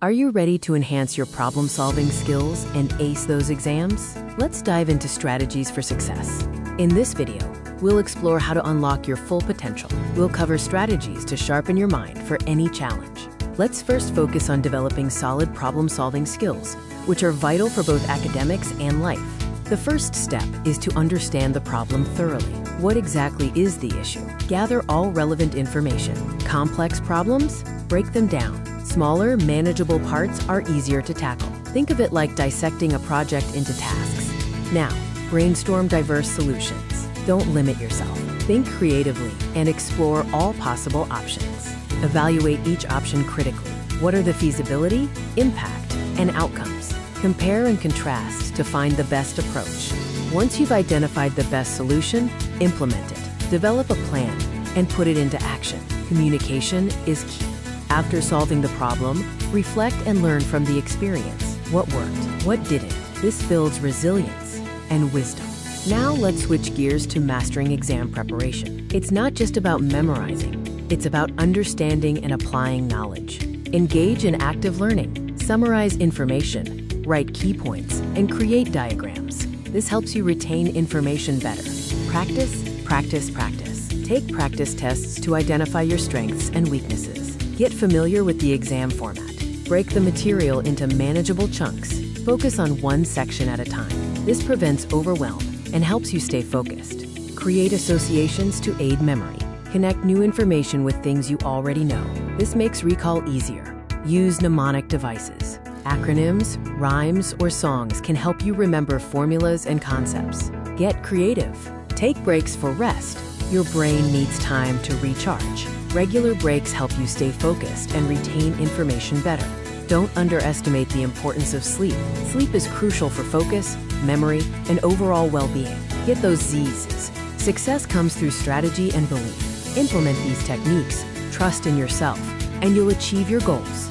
Are you ready to enhance your problem-solving skills and ace those exams? Let's dive into strategies for success. In this video, we'll explore how to unlock your full potential. We'll cover strategies to sharpen your mind for any challenge. Let's first focus on developing solid problem-solving skills, which are vital for both academics and life. The first step is to understand the problem thoroughly. What exactly is the issue? Gather all relevant information. Complex problems? Break them down. Smaller, manageable parts are easier to tackle. Think of it like dissecting a project into tasks. Now, brainstorm diverse solutions. Don't limit yourself. Think creatively and explore all possible options. Evaluate each option critically. What are the feasibility, impact, and outcomes? Compare and contrast to find the best approach. Once you've identified the best solution, implement it. Develop a plan and put it into action. Communication is key. After solving the problem, reflect and learn from the experience. What worked? What didn't? This builds resilience and wisdom. Now let's switch gears to mastering exam preparation. It's not just about memorizing. It's about understanding and applying knowledge. Engage in active learning. Summarize information, write key points, and create diagrams. This helps you retain information better. Practice, practice, practice. Take practice tests to identify your strengths and weaknesses. Get familiar with the exam format. Break the material into manageable chunks. Focus on one section at a time. This prevents overwhelm and helps you stay focused. Create associations to aid memory. Connect new information with things you already know. This makes recall easier. Use mnemonic devices. Acronyms, rhymes, or songs can help you remember formulas and concepts. Get creative. Take breaks for rest. Your brain needs time to recharge. Regular breaks help you stay focused and retain information better. Don't underestimate the importance of sleep. Sleep is crucial for focus, memory, and overall well-being. Get those Z's. Success comes through strategy and belief. Implement these techniques, trust in yourself, and you'll achieve your goals.